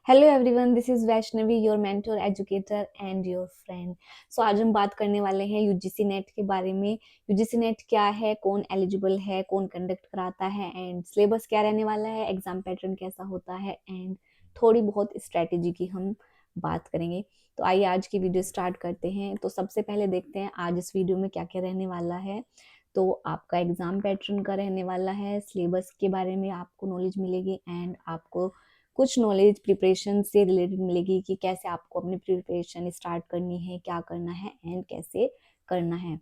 Hello everyone, this is Vaishnavi, your mentor, educator and your friend. So आज हम बात करने वाले हैं यूजीसी नेट के बारे में। यूजीसी नेट क्या है, कौन एलिजिबल है, कौन कंडक्ट कराता है एंड सिलेबस क्या रहने वाला है, एग्जाम पैटर्न कैसा होता है एंड थोड़ी बहुत स्ट्रेटेजी की हम बात करेंगे। तो आइए आज की वीडियो स्टार्ट करते हैं। तो सबसे पहले देखते हैं आज इस वीडियो में क्या क्या रहने वाला है। तो आपका एग्जाम पैटर्न का रहने वाला है, सिलेबस के बारे में आपको नॉलेज मिलेगी एंड आपको कुछ नॉलेज प्रिपरेशन से रिलेटेड मिलेगी कि कैसे आपको अपनी प्रिपरेशन स्टार्ट करनी है, क्या करना है एंड कैसे करना है।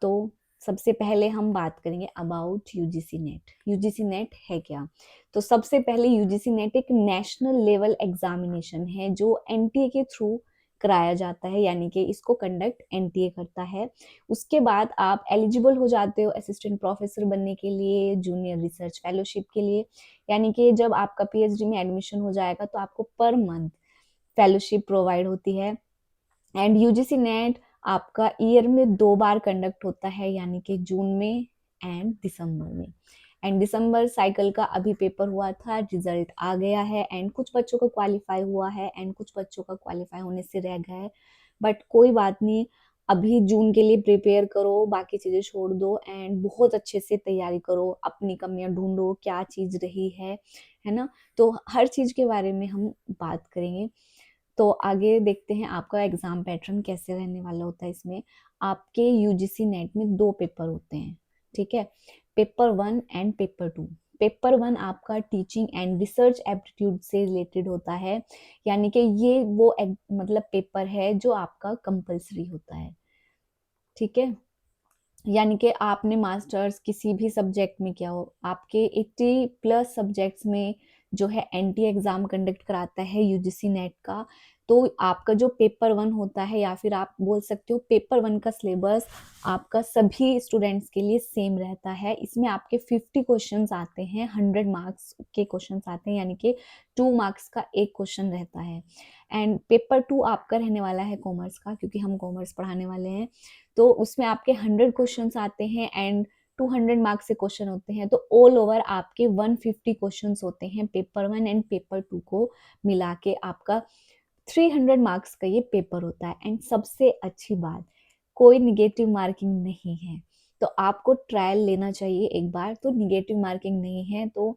तो सबसे पहले हम बात करेंगे about UGC net. UGC net है क्या? तो सबसे पहले यूजीसी नेट एक नेशनल लेवल एग्जामिनेशन है जो एनटीए के थ्रू कराया जाता है, यानी कि इसको कंडक्ट एनटीए करता है। उसके बाद आप एलिजिबल हो जाते हो असिस्टेंट प्रोफेसर बनने के लिए, जूनियर रिसर्च फेलोशिप के लिए। यानी कि जब आपका पीएचडी में एडमिशन हो जाएगा तो आपको पर मंथ फेलोशिप प्रोवाइड होती है। एंड यूजीसी नेट आपका ईयर में 2 बार कंडक्ट होता है, यानी कि जून में एंड दिसंबर में। एंड दिसंबर साइकिल का अभी पेपर हुआ था, रिजल्ट आ गया है एंड कुछ बच्चों का क्वालिफाई हुआ है एंड कुछ बच्चों का क्वालिफाई होने से रह गया है। बट कोई बात नहीं, अभी जून के लिए प्रिपेयर करो, बाकी चीजें छोड़ दो एंड बहुत अच्छे से तैयारी करो, अपनी कमियां ढूंढो, क्या चीज रही है ना। तो हर चीज के बारे में हम बात करेंगे। तो आगे देखते हैं आपका एग्जाम पैटर्न कैसे रहने वाला होता है। इसमें आपके यूजीसी नेट में 2 पेपर होते हैं, ठीक है। Paper 1 and paper 2। पेपर 1 आपका टीचिंग एंड रिसर्च एप्टीट्यूड से रिलेटेड होता है, यानी कि ये वो मतलब पेपर है जो आपका कंपलसरी होता है, ठीक है। यानी कि आपने मास्टर्स किसी भी सब्जेक्ट में किया हो, आपके 80+ सब्जेक्ट्स में जो है एनटी एग्जाम कंडक्ट कराता है यूजीसी नेट का। तो आपका जो पेपर 1 होता है, या फिर आप बोल सकते हो पेपर 1 का सिलेबस आपका सभी स्टूडेंट्स के लिए सेम रहता है। इसमें आपके 50 क्वेश्चंस आते हैं, 100 मार्क्स के क्वेश्चंस आते हैं, यानी कि 2 मार्क्स का एक क्वेश्चन रहता है। एंड पेपर 2 आपका रहने वाला है कॉमर्स का, क्योंकि हम कॉमर्स पढ़ाने वाले हैं। तो उसमें आपके 100 क्वेश्चंस आते हैं एंड 200 मार्क्स से क्वेश्चन होते हैं। तो ऑल ओवर आपके 150 क्वेश्चंस होते हैं पेपर 1 एंड पेपर 2 को मिला के। आपका 300 मार्क्स का ये पेपर होता है। एंड सबसे अच्छी बात, कोई निगेटिव मार्किंग नहीं है। तो आपको ट्रायल लेना चाहिए एक बार, तो निगेटिव मार्किंग नहीं है तो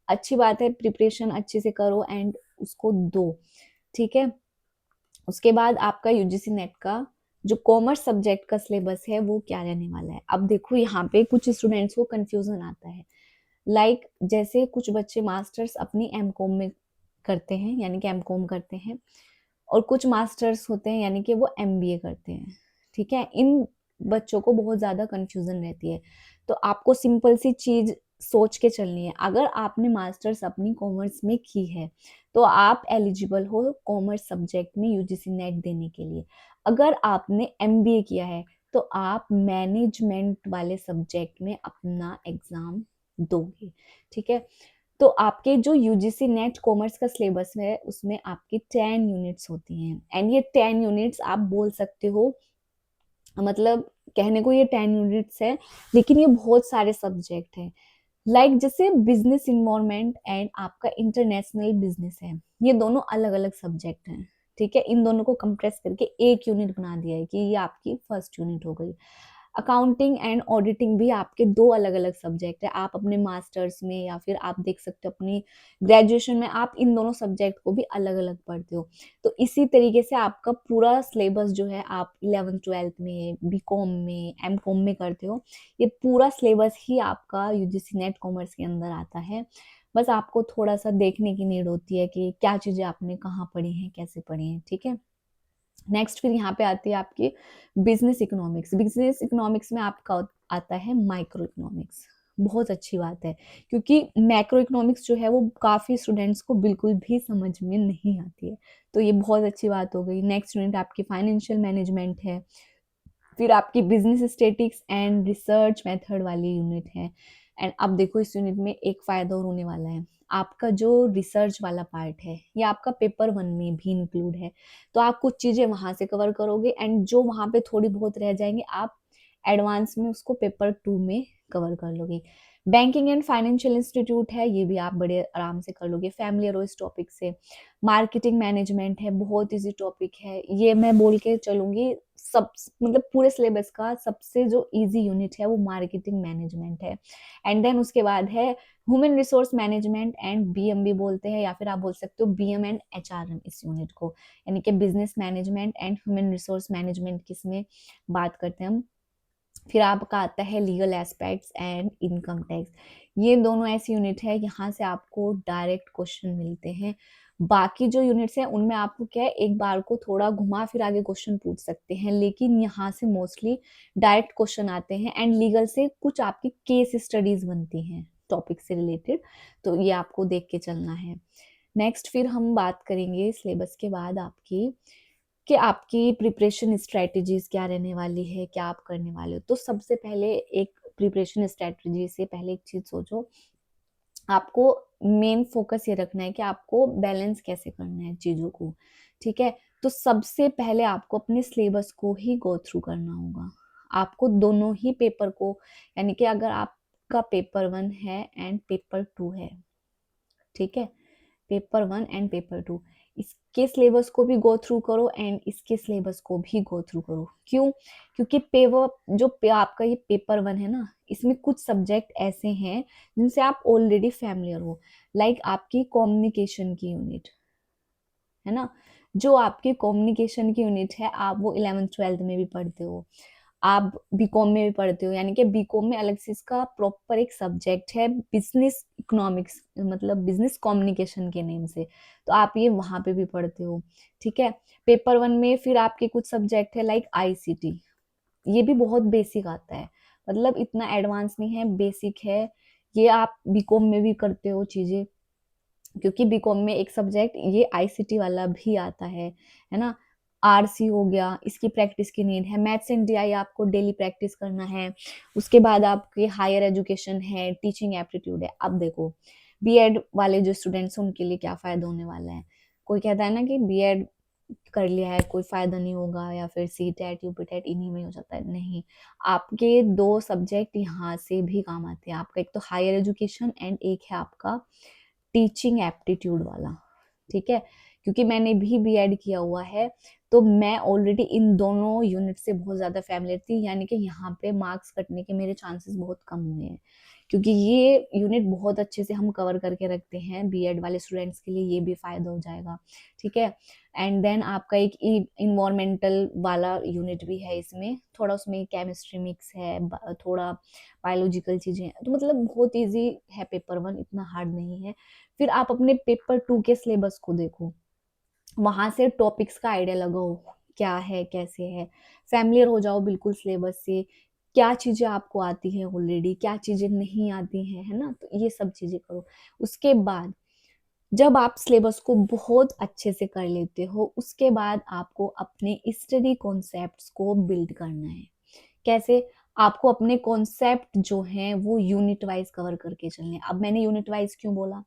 अच्छी बात है। प्रिपरेशन अच्छे से करो एंड उसको दो, ठीक है। उसके बाद आपका यूजीसी नेट का जो कॉमर्स सब्जेक्ट का सिलेबस है वो क्या रहने वाला है। अब देखो, यहाँ पे कुछ स्टूडेंट्स को कंफ्यूजन आता है। जैसे कुछ बच्चे मास्टर्स अपनी एमकॉम में करते हैं, यानी कि एमकॉम करते हैं, और कुछ मास्टर्स होते हैं यानी कि वो एमबीए करते हैं, ठीक है। इन बच्चों को बहुत ज्यादा कंफ्यूजन रहती है। तो आपको सिंपल सी चीज सोच के चलनी है। अगर आपने मास्टर्स अपनी कॉमर्स में की है तो आप एलिजिबल हो कॉमर्स सब्जेक्ट में यूजीसी नेट देने के लिए। अगर आपने एमबीए किया है तो आप मैनेजमेंट वाले सब्जेक्ट में अपना एग्जाम दोगे, ठीक है। तो आपके जो यूजीसी नेट कॉमर्स का सिलेबस है उसमें आपकी 10 यूनिट्स होती हैं। एंड ये 10 यूनिट्स आप बोल सकते हो, मतलब कहने को ये 10 यूनिट्स है, लेकिन ये बहुत सारे सब्जेक्ट हैं। जैसे बिजनेस इन्वायरमेंट एंड आपका इंटरनेशनल बिजनेस है, ये दोनों अलग अलग सब्जेक्ट हैं, ठीक है। इन दोनों को कंप्रेस करके एक यूनिट बना दिया है कि ये आपकी फर्स्ट यूनिट हो गई। अकाउंटिंग एंड ऑडिटिंग भी आपके 2 अलग अलग सब्जेक्ट है। आप अपने मास्टर्स में या फिर आप देख सकते हो अपनी ग्रेजुएशन में आप इन दोनों सब्जेक्ट को भी अलग अलग पढ़ते हो। तो इसी तरीके से आपका पूरा सिलेबस जो है, आप 11th 12th में, बीकॉम में, एमकॉम में करते हो, ये पूरा सिलेबस ही आपका यूजीसी नेट कॉमर्स के अंदर आता है। बस आपको थोड़ा सा देखने की नीड होती है कि क्या चीजें आपने कहाँ पढ़ी हैं, कैसे पढ़ी हैं, ठीक है। नेक्स्ट फिर यहाँ पे आती है आपकी बिजनेस इकोनॉमिक्स। बिजनेस इकोनॉमिक्स में आपका आता है माइक्रो इकोनॉमिक्स। बहुत अच्छी बात है, क्योंकि मैक्रो इकोनॉमिक्स जो है वो काफी स्टूडेंट्स को बिल्कुल भी समझ में नहीं आती है। तो ये बहुत अच्छी बात हो गई। नेक्स्ट यूनिट आपकी फाइनेंशियल मैनेजमेंट है। फिर आपकी business statistics and research method वाली यूनिट है। एंड अब देखो, इस यूनिट में एक फायदा और होने वाला है। आपका जो रिसर्च वाला पार्ट है ये आपका पेपर 1 में भी इंक्लूड है। तो आप कुछ चीजें वहां से कवर करोगे एंड जो वहां पे थोड़ी बहुत रह जाएंगे आप एडवांस में उसको पेपर 2 में कवर कर लोगे। बैंकिंग एंड फाइनेंशियल इंस्टीट्यूट है, ये भी आप बड़े आराम से कर लोगे, फ़ैमिलियर हो इस टॉपिक से। मार्केटिंग मैनेजमेंट है, बहुत ईज़ी टॉपिक है, ये मैं बोल के चलूँगी सब मतलब पूरे सिलेबस का सबसे जो ईज़ी यूनिट है वो मार्केटिंग मैनेजमेंट है। एंड देन उसके बाद है human resource management and BMB बोलते हैं, या फिर आप बोल सकते हो बीएम एंड एचआरएम इस यूनिट को, यानी कि business management and human resource management की इसमें बात करते हैं हम। फिर आपका आता है legal aspects and income tax. ये दोनों ऐसी यूनिट है, यहाँ से आपको डायरेक्ट क्वेश्चन मिलते हैं। बाकी जो यूनिट्स हैं उनमें आपको क्या है, एक बार को थोड़ा घुमा फिरा के क्वेश्चन पूछ सकते हैं, लेकिन यहाँ से मोस्टली डायरेक्ट क्वेश्चन आते हैं। एंड लीगल से कुछ आपकी केस स्टडीज बनती हैं टॉपिक से रिलेटेड, तो ये आपको देख के चलना है। नेक्स्ट फिर हम बात करेंगे सिलेबस के बाद आपकी कि आपकी प्रिपरेशन स्ट्रैटेजीज़ क्या रहने वाली है, क्या आप करने वाले हो? तो सबसे पहले एक प्रिपरेशन स्ट्रैटेजी से पहले एक चीज़ सोचो, आपको मेन फ़ोकस ये रखना है कि आपको बैलेंस कैसे करना है चीज़ों को, ठीक है? तो सबसे पहले आपको अपने सिलेबस को ही गो थ्रू करना होगा। आपको दोनों ही पेपर को, यानी कि अगर आपका पेपर 1 है एंड पेपर 2 है, ठीक है? पेपर 1 एंड पेपर 2 इसके सिलेबस को भी गो थ्रू करो एंड इसके सिलेबस को भी गो थ्रू करो। क्यों? क्योंकि आपका ये पेपर 1 है ना, इसमें कुछ सब्जेक्ट ऐसे हैं जिनसे आप ऑलरेडी फ़ैमिलियर हो। लाइक आपकी कम्युनिकेशन की यूनिट, है ना? जो आपकी कम्युनिकेशन की यूनिट है, आप वो 11th-12th में भी पढ़ते हो। आप बीकॉम में भी पढ़ते हो, यानी कि बीकॉम में अलग से इसका प्रॉपर एक सब्जेक्ट है बिज़नेस इकोनॉमिक्स, मतलब बिज़नेस कम्युनिकेशन के नेम से, तो आप ये वहाँ पे भी पढ़ते हो, ठीक है? पेपर 1 में फिर आपके कुछ सब्जेक्ट है लाइक आईसीटी, ये भी बहुत बेसिक आता है, मतलब इतना एडवांस नहीं है, बेसिक है। ये आप बीकॉम में भी करते हो चीज़ें, क्योंकि बीकॉम में एक सब्जेक्ट ये आईसीटी वाला भी आता है ना? आरसी हो गया, इसकी प्रैक्टिस की नीड है। मैथ्स एंड डीआई आपको डेली प्रैक्टिस करना है। उसके बाद आपके हायर एजुकेशन है, टीचिंग एप्टीट्यूड है। अब देखो, बीएड वाले जो स्टूडेंट्स हैं उनके लिए क्या फ़ायदा होने वाला है? कोई कहता है ना कि बीएड कर लिया है, कोई फ़ायदा नहीं होगा, या फिर सीटेट, यूपीटेट इन्हीं में हो जाता है। नहीं, आपके 2 सब्जेक्ट यहाँ से भी काम आते हैं। आपका एक तो हायर एजुकेशन एंड एक है आपका टीचिंग एप्टीट्यूड वाला, ठीक है? क्योंकि मैंने भी बीएड किया हुआ है, तो मैं ऑलरेडी इन दोनों यूनिट से बहुत ज़्यादा फ़ैमिलियर थी, यानी कि यहाँ पे मार्क्स कटने के मेरे चांसेस बहुत कम हुए हैं। क्योंकि ये यूनिट बहुत अच्छे से हम कवर करके रखते हैं, बीएड वाले स्टूडेंट्स के लिए ये भी फ़ायदा हो जाएगा, ठीक है? एंड देन आपका एक एनवायरमेंटल वाला यूनिट भी है इसमें, थोड़ा उसमें केमिस्ट्री मिक्स है, थोड़ा बायोलॉजिकल चीज़ें हैं, तो मतलब बहुत ईज़ी है पेपर 1, इतना हार्ड नहीं है। फिर आप अपने पेपर 2 के सिलेबस को देखो, वहाँ से टॉपिक्स का आइडिया लगाओ, क्या है, कैसे है, फ़ैमिलियर हो जाओ बिल्कुल सिलेबस से, क्या चीज़ें आपको आती हैं ऑलरेडी, क्या चीज़ें नहीं आती हैं, है ना? तो ये सब चीज़ें करो। उसके बाद जब आप सिलेबस को बहुत अच्छे से कर लेते हो, उसके बाद आपको अपने स्टडी कॉन्सेप्ट्स को बिल्ड करना है। कैसे? आपको अपने कॉन्सेप्ट जो हैं वो यूनिट वाइज़ कवर करके चलने हैं। अब मैंने यूनिट वाइज़ क्यों बोला?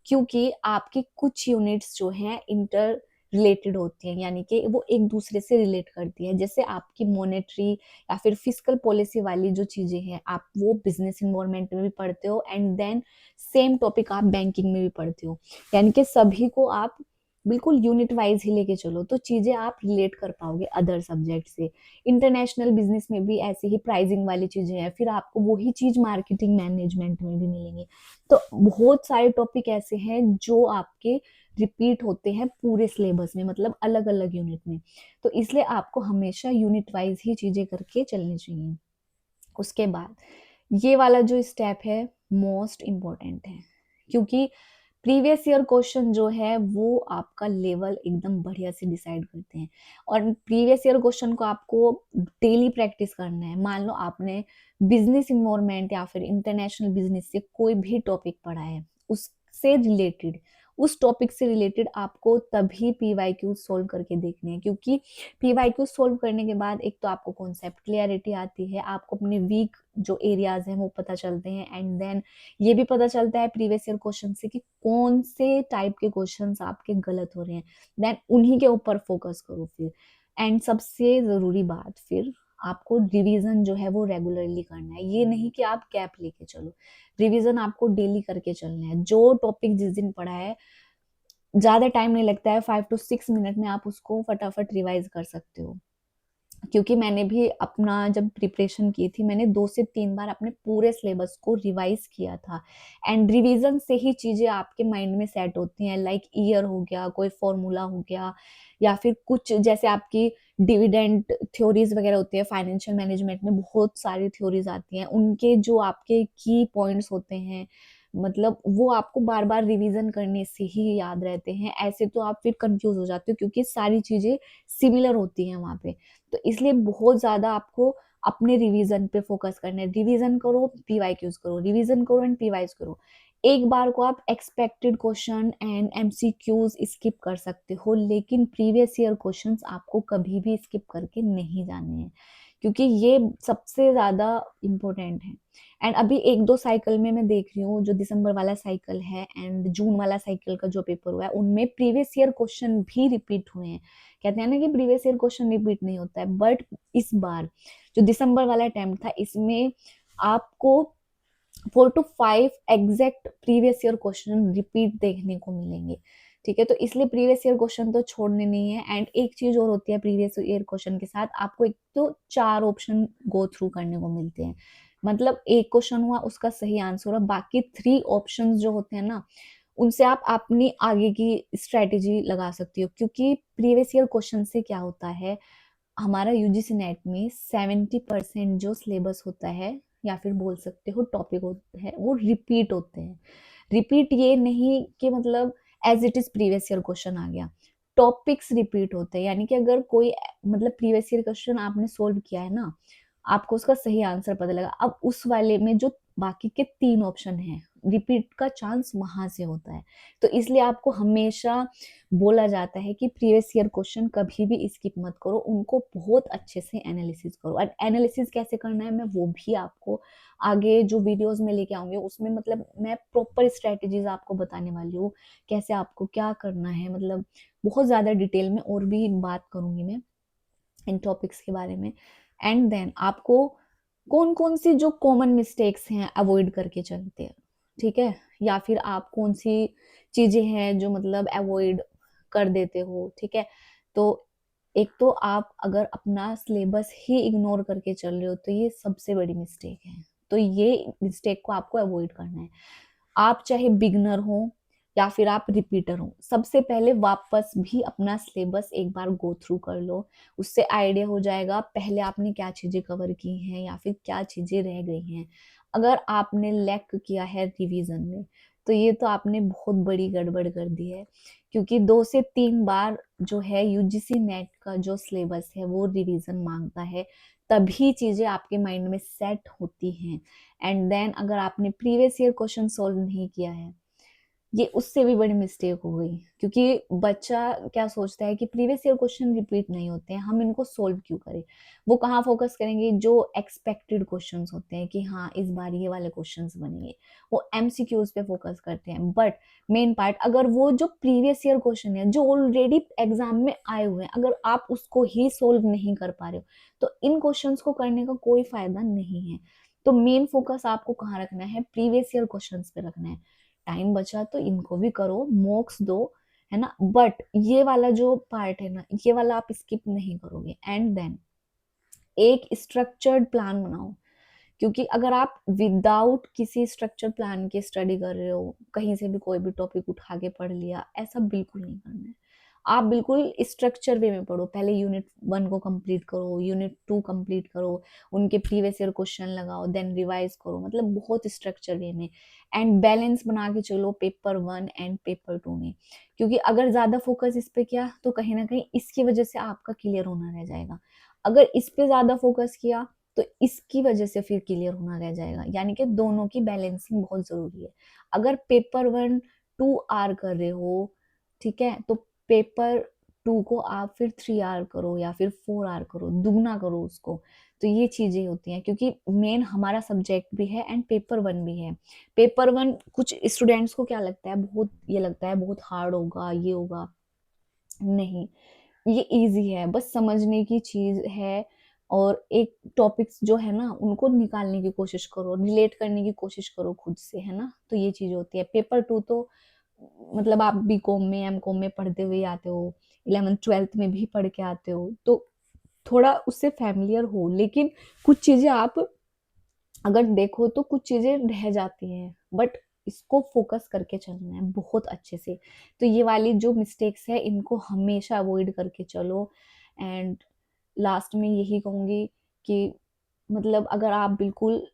क्योंकि आपकी कुछ यूनिट्स जो हैं इंटर रिलेटेड होती हैं, यानी कि वो एक दूसरे से रिलेट करती हैं। जैसे आपकी मॉनेटरी या फिर फिस्कल पॉलिसी वाली जो चीज़ें हैं, आप वो बिज़नेस एनवायरनमेंट में भी पढ़ते हो एंड देन सेम टॉपिक आप बैंकिंग में भी पढ़ते हो। यानी कि सभी को आप बिल्कुल यूनिट वाइज़ ही लेके चलो, तो चीज़ें आप रिलेट कर पाओगे अदर सब्जेक्ट से। इंटरनेशनल बिज़नेस में भी ऐसी ही प्राइसिंग वाली चीज़ें हैं, फिर आपको वही चीज़ मार्केटिंग मैनेजमेंट में भी मिलेंगी। तो बहुत सारे टॉपिक ऐसे हैं जो आपके रिपीट होते हैं पूरे सिलेबस में, मतलब अलग-अलग यूनिट में। तो इसलिए आपको हमेशा यूनिट वाइज़ ही चीज़ें करके चलनी चाहिए। उसके बाद ये वाला जो स्टेप है मोस्ट इम्पोर्टेंट है, क्योंकि प्रीवियस ईयर क्वेश्चन जो है वो आपका लेवल एकदम बढ़िया से डिसाइड करते हैं, और प्रीवियस ईयर क्वेश्चन को आपको डेली प्रैक्टिस करना है। मान लो आपने बिजनेस इन्वायरमेंट या फिर इंटरनेशनल बिजनेस से कोई भी टॉपिक पढ़ा है, उससे रिलेटेड, उस टॉपिक से रिलेटेड आपको तभी पीवाईक्यू सोल्व करके देखने हैं, क्योंकि पीवाईक्यू सोल्व करने के बाद एक तो आपको कॉन्सेप्ट क्लियरिटी आती है, आपको अपने वीक जो एरियाज हैं वो पता चलते हैं, एंड देन ये भी पता चलता है प्रीवियस ईयर क्वेश्चन से कि कौन से टाइप के क्वेश्चंस आपके गलत हो रहे हैं, देन उन्हीं के ऊपर फोकस करो फिर। एंड सबसे ज़रूरी बात फिर, आपको रिवीजन जो है वो रेगुलरली करना है। ये नहीं कि आप गैप लेके चलो, रिवीजन आपको डेली करके चलना है। जो टॉपिक जिस दिन पढ़ा है, ज़्यादा टाइम नहीं लगता है, 5 टू 6 मिनट में आप उसको फटाफट रिवाइज़ कर सकते हो। क्योंकि मैंने भी अपना जब प्रिपरेशन की थी, मैंने 2 से 3 बार अपने पूरे सिलेबस को रिवाइज़ किया था। एंड रिवीज़न से ही चीज़ें आपके माइंड में सेट होती हैं, लाइक ईयर हो गया, कोई फ़ॉर्मूला हो गया, या फिर कुछ जैसे आपकी डिविडेंड थ्योरीज़ वगैरह होती है, फाइनेंशियल मैनेजमेंट में बहुत सारी थ्योरीज़ आती हैं, उनके जो आपके की पॉइंट्स होते हैं, मतलब वो आपको बार-बार रिवीज़न करने से ही याद रहते हैं। ऐसे तो आप फिर कन्फ्यूज़ हो जाते हो, क्योंकि सारी चीज़ें सिमिलर होती हैं वहाँ पे। तो इसलिए बहुत ज़्यादा आपको अपने रिवीजन पे फोकस करना है। रिवीजन करो, पीवाईक्यूज़ करो, रिवीजन करो एंड पीवाईज़ करो। एक बार को आप expected question and MCQs skip कर सकते हो, लेकिन प्रीवियस ईयर क्वेश्चंस आपको कभी भी स्किप करके नहीं जाने हैं, क्योंकि ये सबसे ज़्यादा इम्पोर्टेंट है। एंड अभी 1-2 साइकिल में मैं देख रही हूँ, जो दिसंबर वाला साइकिल है एंड जून वाला साइकिल का जो पेपर हुआ है, उनमें प्रीवियस ईयर क्वेश्चन भी रिपीट हुए हैं। कहते हैं ना कि प्रीवियस ईयर क्वेश्चन रिपीट नहीं होता है, बट इस बार जो दिसंबर वाला अटेम्प्ट था, इसमें आपको 4 to 5 exact previous year question repeat देखने को मिलेंगे। ठीक है, तो इसलिए प्रीवियस ईयर क्वेश्चन तो छोड़ने नहीं है। एंड एक चीज और होती है प्रीवियस ईयर क्वेश्चन के साथ, आपको एक तो 4 ऑप्शन गो थ्रू करने को मिलते हैं। मतलब एक क्वेश्चन हुआ, उसका सही आंसर, और बाकी 3 ऑप्शंस जो होते हैं ना, उनसे आप अपनी आगे की स्ट्रैटेजी लगा सकती हो। क्योंकि प्रीवियस ईयर क्वेश्चन से क्या होता है, हमारा यूजीसी नेट में 70% जो सिलेबस होता है, या फिर बोल सकते हो टॉपिक होते हैं, वो रिपीट होते हैं। रिपीट ये नहीं कि मतलब as it is previous year question आ गया, टॉपिक्स रिपीट होते हैं। यानी कि अगर कोई मतलब प्रीवियस ईयर क्वेश्चन आपने सोल्व किया है ना, आपको उसका सही आंसर पता लगा, अब उस वाले में जो बाकी के 3 ऑप्शन हैं, रिपीट का चांस वहां से होता है। तो इसलिए आपको हमेशा बोला जाता है कि प्रीवियस ईयर क्वेश्चन कभी भी स्किप मत करो, उनको बहुत अच्छे से एनालिसिस करो। और एनालिसिस कैसे करना है, मैं वो भी आपको आगे जो वीडियोस में लेके आऊंगी, उसमें मतलब मैं प्रॉपर स्ट्रेटेजीज आपको बताने वाली हूँ, कैसे आपको क्या करना है, मतलब बहुत ज़्यादा डिटेल में और भी बात करूंगी मैं इन टॉपिक्स के बारे में। एंड देन आपको कौन कौन सी जो कॉमन मिस्टेक्स हैं अवॉइड करके चलते हैं, ठीक है, या फिर आप कौन सी चीजें हैं जो मतलब अवॉइड कर देते हो, ठीक है। तो एक तो आप अगर अपना सिलेबस ही इग्नोर करके चल रहे हो, तो ये सबसे बड़ी मिस्टेक है। तो ये मिस्टेक को आपको अवॉइड करना है। आप चाहे बिगनर हो या फिर आप रिपीटर हो, सबसे पहले वापस भी अपना सिलेबस एक बार गो थ्रू कर लो। उससे आइडिया हो जाएगा पहले आपने क्या चीजें कवर की हैं या फिर क्या चीजें रह गई हैं। अगर आपने लैक किया है रिवीजन में, तो ये तो आपने बहुत बड़ी गड़बड़ कर दी है। क्योंकि 2 से 3 बार जो है यूजीसी नेट का जो सिलेबस है वो रिवीजन मांगता है, तभी चीजें आपके माइंड में सेट होती हैं। एंड देन अगर आपने प्रीवियस ईयर क्वेश्चन सॉल्व नहीं किया है, ये उससे भी बड़ी मिस्टेक हो गई। क्योंकि बच्चा क्या सोचता है कि प्रीवियस ईयर क्वेश्चन रिपीट नहीं होते हैं, हम इनको सोल्व क्यों करें। वो कहाँ फोकस करेंगे, जो एक्सपेक्टेड क्वेश्चंस होते हैं कि हाँ इस बार ये वाले क्वेश्चंस बनेंगे, वो एमसीक्यूज पे फोकस करते हैं। बट मेन पार्ट, अगर वो जो प्रीवियस ईयर क्वेश्चन है जो ऑलरेडी एग्जाम में आए हुए हैं, अगर आप उसको ही सोल्व नहीं कर पा रहे हो, तो इन क्वेश्चंस को करने का कोई फायदा नहीं है। तो मेन फोकस आपको कहाँ रखना है, प्रीवियस ईयर क्वेश्चंस पे रखना है। टाइम बचा तो इनको भी करो, मॉक्स दो, है ना, बट ये वाला जो पार्ट है ना, ये वाला आप स्किप नहीं करोगे। एंड देन एक स्ट्रक्चर्ड प्लान बनाओ। क्योंकि अगर आप विदाउट किसी स्ट्रक्चर प्लान के स्टडी कर रहे हो, कहीं से भी कोई भी टॉपिक उठा के पढ़ लिया, ऐसा बिल्कुल नहीं करना है। आप बिल्कुल स्ट्रक्चर वे में पढ़ो। पहले यूनिट 1 को कंप्लीट करो, यूनिट 2 कंप्लीट करो, उनके प्रीवियस ईयर क्वेश्चन लगाओ, देन रिवाइज करो, मतलब बहुत स्ट्रक्चर वे में। एंड बैलेंस बना के चलो पेपर 1 एंड पेपर 2 में। क्योंकि अगर ज्यादा फोकस इस पे किया, तो कहीं ना कहीं इसकी वजह से आपका क्लियर होना रह जाएगा। अगर इस पे ज्यादा फोकस किया, तो इसकी वजह से फिर क्लियर होना रह जाएगा। यानी कि दोनों की बैलेंसिंग बहुत जरूरी है। अगर पेपर 1 2 आर कर रहे हो, ठीक है, तो पेपर 2 को आप फिर 3 आर करो या फिर 4 आर करो, दुगना करो उसको। तो ये चीजें होती हैं, क्योंकि मेन हमारा सब्जेक्ट भी है एंड पेपर 1 भी है। पेपर 1 कुछ स्टूडेंट्स को क्या लगता है, बहुत ये लगता है बहुत हार्ड होगा, ये होगा। नहीं, ये इजी है, बस समझने की चीज है। और एक टॉपिक्स जो है ना उनको निकालने की कोशिश करो, रिलेट करने की कोशिश करो खुद से, है ना? तो ये चीज़ होती है। पेपर 2 तो मतलब आप बीकॉम में, एमकॉम में पढ़ते हुए आते हो, 11th-12th में भी पढ़ के आते हो, तो थोड़ा उससे फ़ैमिलियर हो। लेकिन कुछ चीज़ें आप अगर देखो तो कुछ चीज़ें रह जाती हैं, बट इसको फ़ोकस करके चलना है बहुत अच्छे से। तो ये वाली जो मिस्टेक्स है इनको हमेशा अवॉइड करके चलो। एंड लास्ट में यही कहूँगी कि मतलब अगर आप बिल्कुल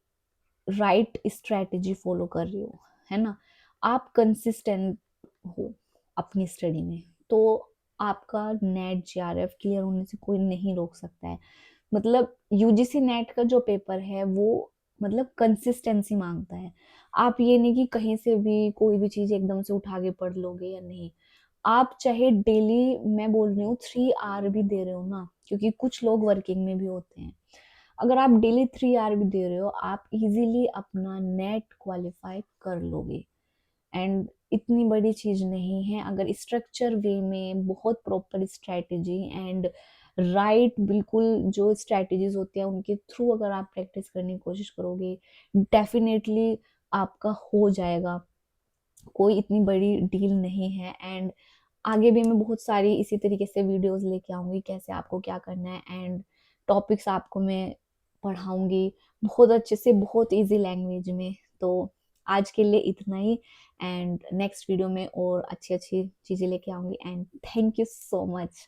राइट स्ट्रैटेजी फ़ॉलो कर रहे हो, है ना? आप कंसिस्टेंट हो अपनी स्टडी में, तो आपका नेट जेआरएफ क्लियर होने से कोई नहीं रोक सकता है। मतलब यूजीसी नेट का जो पेपर है वो मतलब कंसिस्टेंसी माँगता है। आप ये नहीं कि कहीं से भी कोई भी चीज़ एकदम से उठा के पढ़ लोगे या नहीं। आप चाहे डेली मैं बोल रही हूँ 3 आवर भी दे रहे हो ना, क्योंकि कुछ लोग वर्किंग में भी होते हैं। अगर आप डेली 3 आवर भी दे रहे हो, आप इज़िली अपना नेट क्वालीफाई कर लोगे। एंड इतनी बड़ी चीज़ नहीं है, अगर स्ट्रक्चर वे में बहुत प्रॉपर स्ट्रैटेजी एंड राइट बिल्कुल जो स्ट्रैटेजीज़ होती हैं उनके थ्रू अगर आप प्रैक्टिस करने की कोशिश करोगे, डेफ़िनेटली आपका हो जाएगा। कोई इतनी बड़ी डील नहीं है। एंड आगे भी मैं बहुत सारी इसी तरीके से वीडियोस लेके आऊँगी, कैसे आपको क्या करना है एंड टॉपिक्स आपको मैं पढ़ाऊँगी बहुत अच्छे से, बहुत ईज़ी लैंग्वेज में। तो आज के लिए इतना ही एंड नेक्स्ट वीडियो में और अच्छी-अच्छी चीज़ें लेके आऊँगी and thank you so much.